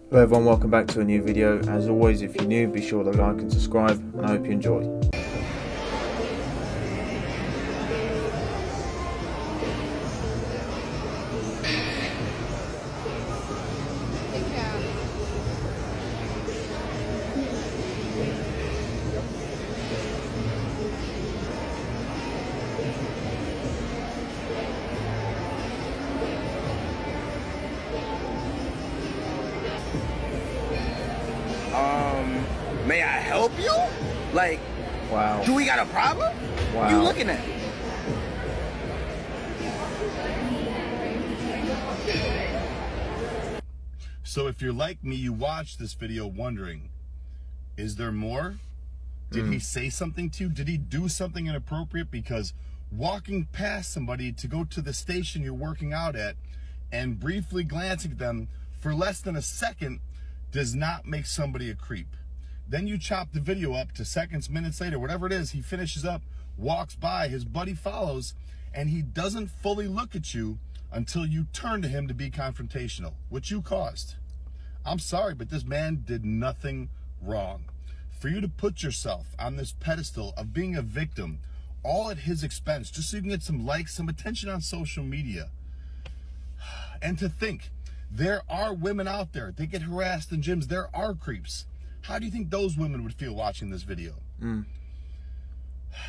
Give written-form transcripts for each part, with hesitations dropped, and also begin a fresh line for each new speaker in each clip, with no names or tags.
Hello everyone, welcome back to a new video. As always, if you're new, be sure to like and subscribe, and I hope you enjoy.
May I help you? Like,
Wow.
do we got a problem?
Wow.
What you looking at?
So if you're like me, you watch this video wondering, is there more? Did he say something to you? Did he do something inappropriate? Because walking past somebody to go to the station you're working out at and briefly glancing at them for less than a second does not make somebody a creep. Then you chop the video up to seconds, minutes later, whatever it is, he finishes up, walks by, his buddy follows, and he doesn't fully look at you until you turn to him to be confrontational, which you caused. I'm sorry, but this man did nothing wrong. For you to put yourself on this pedestal of being a victim, all at his expense, just so you can get some likes, some attention on social media, and to think, there are women out there, they get harassed in gyms, there are creeps. How do you think those women would feel watching this video? You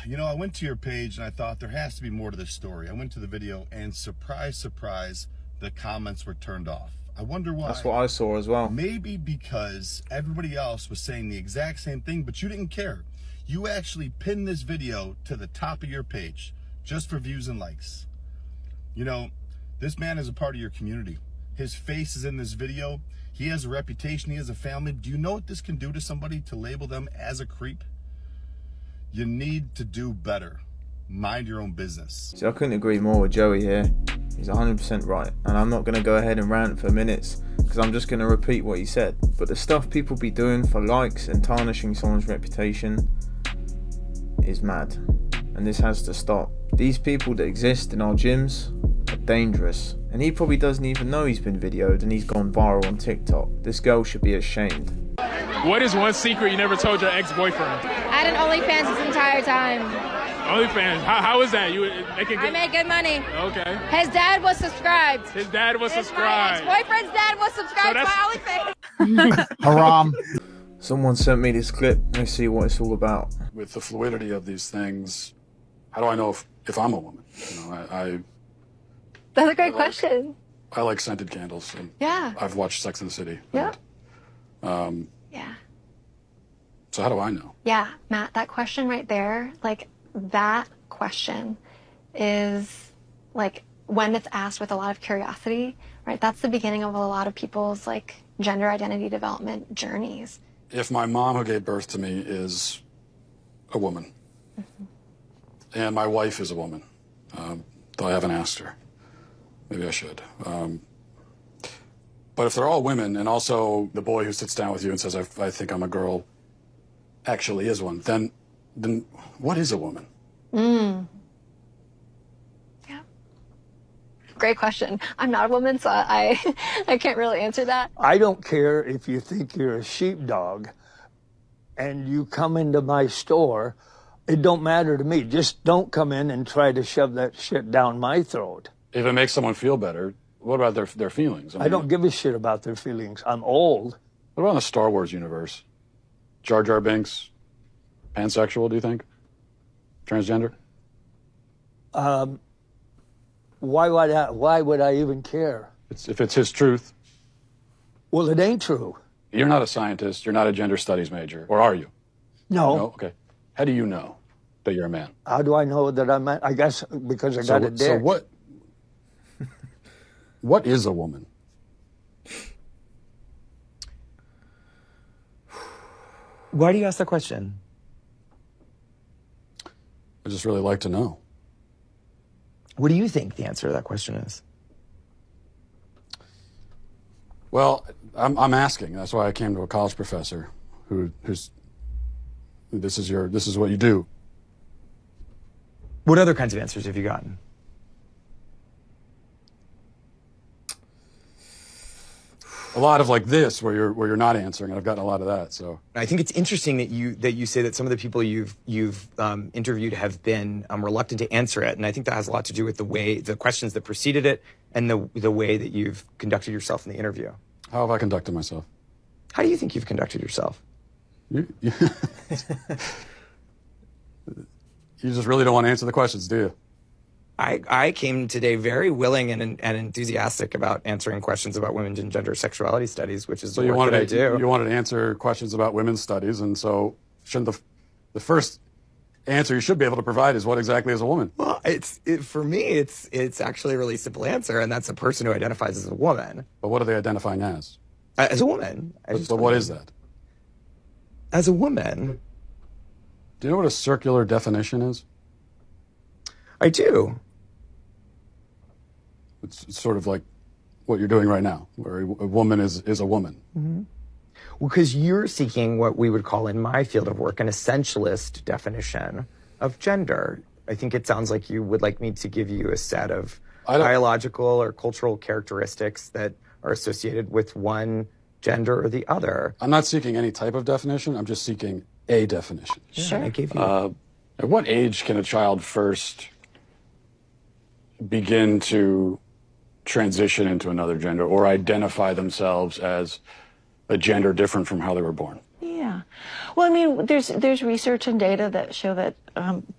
know, I went to your page and I thought there has to be more to this story. I went to the video and surprise, surprise, the comments were turned off. I wonder why.
That's what I saw as well.
Maybe because everybody else was saying the exact same thing, but you didn't care. You actually pinned this video to the top of your page just for views and likes. You know, this man is a part of your community. His face is in this video. He has a reputation. He has a family. Do you know what this can do to somebody to label them as a creep? You need to do better. Mind your own business.
See, I couldn't agree more with Joey here. He's 100% right. And I'm not going to go ahead and rant for minutes because I'm just going to repeat what he said. But the stuff people be doing for likes and tarnishing someone's reputation is mad. And this has to stop. These people that exist in our gyms are dangerous. And he probably doesn't even know he's been videoed and he's gone viral on TikTok. This girl should be ashamed.
What is one secret you never told your ex-boyfriend?
I had an OnlyFans this entire time.
OnlyFans. How is that?
I made good money.
Okay.
His dad was subscribed.
His dad was subscribed.
My ex-boyfriend's dad was subscribed
So
to my OnlyFans.
Haram.
Someone sent me this clip. Let's see what it's all about.
With the fluidity of these things, how do I know if I'm a woman? You know,
That's a great question.
I like scented candles. And
Yeah.
I've watched Sex and the City.
Yeah.
And,
Yeah.
so how do I know?
Yeah, Matt, that question right there, like that question is like when it's asked with a lot of curiosity, right? That's the beginning of a lot of people's like gender identity development journeys.
If my mom who gave birth to me is a woman, and my wife is a woman, though I haven't asked her, maybe I should. But if they're all women, and also the boy who sits down with you and says, I think I'm a girl, actually is one, then what is a woman?
Yeah. Great question. I'm not a woman, so I can't really answer that.
I don't care if you think you're a sheepdog and you come into my store. It don't matter to me. Just don't come in and try to shove that shit down my throat.
If it makes someone feel better, what about their feelings?
I don't give a shit about their feelings. I'm old.
What about in the Star Wars universe? Jar Jar Binks, pansexual, do you think? Transgender?
Why would I even care?
If it's his truth.
Well, it ain't true.
You're not a scientist. You're not a gender studies major. Or are you?
No.
No? Okay. How do you know that you're a man?
How do I know that I'm? I guess because I got a dick.
So what is a woman?
Why do you ask that question?
I just really like to know.
What do you think the answer to that question is?
Well, I'm asking. That's why I came to a college professor who's this is what you do.
What other kinds of answers have you gotten?
a lot of like this where you're not answering, and I've gotten a lot of that. So
I think it's interesting that you say that some of the people you've interviewed have been reluctant to answer it, and I think that has a lot to do with the questions that preceded it and the way that you've conducted yourself in the interview.
how have I conducted myself?
How do you think you've conducted yourself?
You just really don't want to answer the questions, do you?
I came today very willing and enthusiastic about answering questions about women's and gender sexuality studies, which is the work that I do.
You wanted to answer questions about women's studies, and so shouldn't the first answer you should be able to provide is what exactly is a woman?
Well, for me, it's actually a really simple answer, and that's a person who identifies as a woman.
But what are they identifying as?
As a woman.
But what is that?
As a woman.
Do you know what a circular definition is?
I do.
It's sort of like what you're doing right now, where a woman is a woman.
Mm-hmm. Well, because you're seeking what we would call in my field of work an essentialist definition of gender. I think it sounds like you would like me to give you a set of biological or cultural characteristics that are associated with one gender or the other.
I'm not seeking any type of definition. I'm just seeking a definition.
Sure. I gave you.
At what age can a child first begin to transition into another gender or identify themselves as a gender different from how they were born?
Yeah. Well, I mean, there's research and data that show that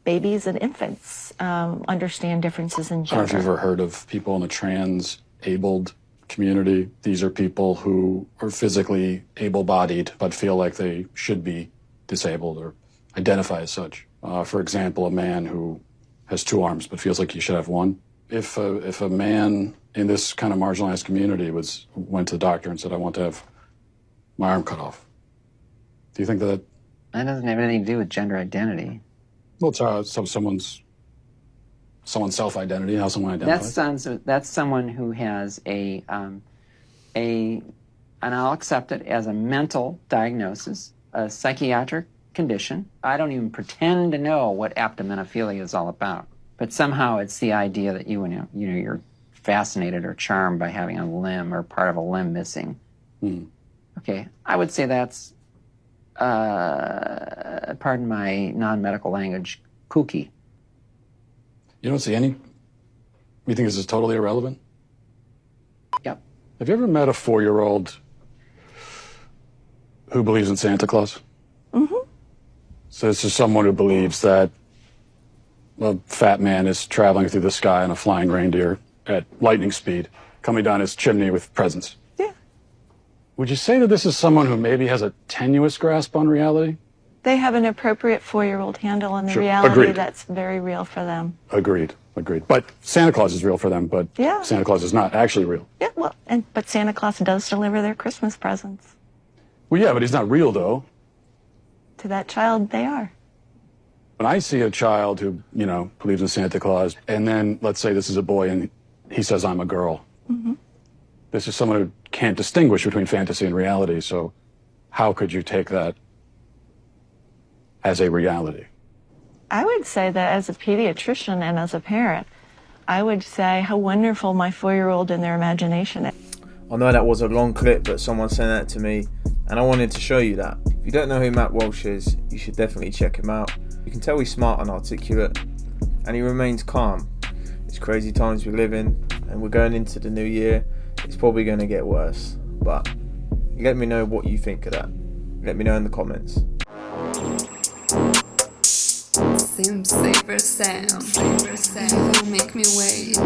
babies and infants understand differences in
I don't
gender.
know if you've ever heard of people in the trans-abled community. These are people who are physically able-bodied but feel like they should be disabled or identify as such. For example, a man who has 2 arms but feels like he should have 1. If a man in this kind of marginalized community went to the doctor and said, I want to have my arm cut off, do you think that
doesn't have anything to do with gender identity?
Well, it's someone's self-identity, how someone identifies.
That's someone who has and I'll accept it as a mental diagnosis, a psychiatric condition. I don't even pretend to know what aptomenophilia is all about, but somehow it's the idea that you're fascinated or charmed by having a limb or part of a limb missing. Okay, I would say that's, pardon my non-medical language, kooky.
You don't see any? You think this is totally irrelevant?
Yep.
Have you ever met a 4-year-old who believes in Santa Claus?
Mm-hmm.
So this is someone who believes that a fat man is traveling through the sky on a flying reindeer at lightning speed, coming down his chimney with presents.
Yeah.
Would you say that this is someone who maybe has a tenuous grasp on reality?
They have an appropriate 4-year-old handle on the
Sure.
reality
Agreed.
that's very real for them.
Agreed. But Santa Claus is real for them, but
Yeah.
Santa Claus is not actually real.
Yeah, well, but Santa Claus does deliver their Christmas presents.
Well, yeah, but he's not real, though.
To that child, they are.
When I see a child who, believes in Santa Claus, and then let's say this is a boy and he says, I'm a girl.
Mm-hmm.
This is someone who can't distinguish between fantasy and reality, so how could you take that as a reality?
I would say that as a pediatrician and as a parent, I would say how wonderful my 4-year-old and their imagination is.
I know that was a long clip, but someone sent that to me, and I wanted to show you that. If you don't know who Matt Walsh is, you should definitely check him out. You can tell he's smart and articulate, and he remains calm. It's crazy times we live in, and we're going into the new year. It's probably going to get worse, but let me know what you think of that. Let me know in the comments.
SimpSaverSam. Make me wait.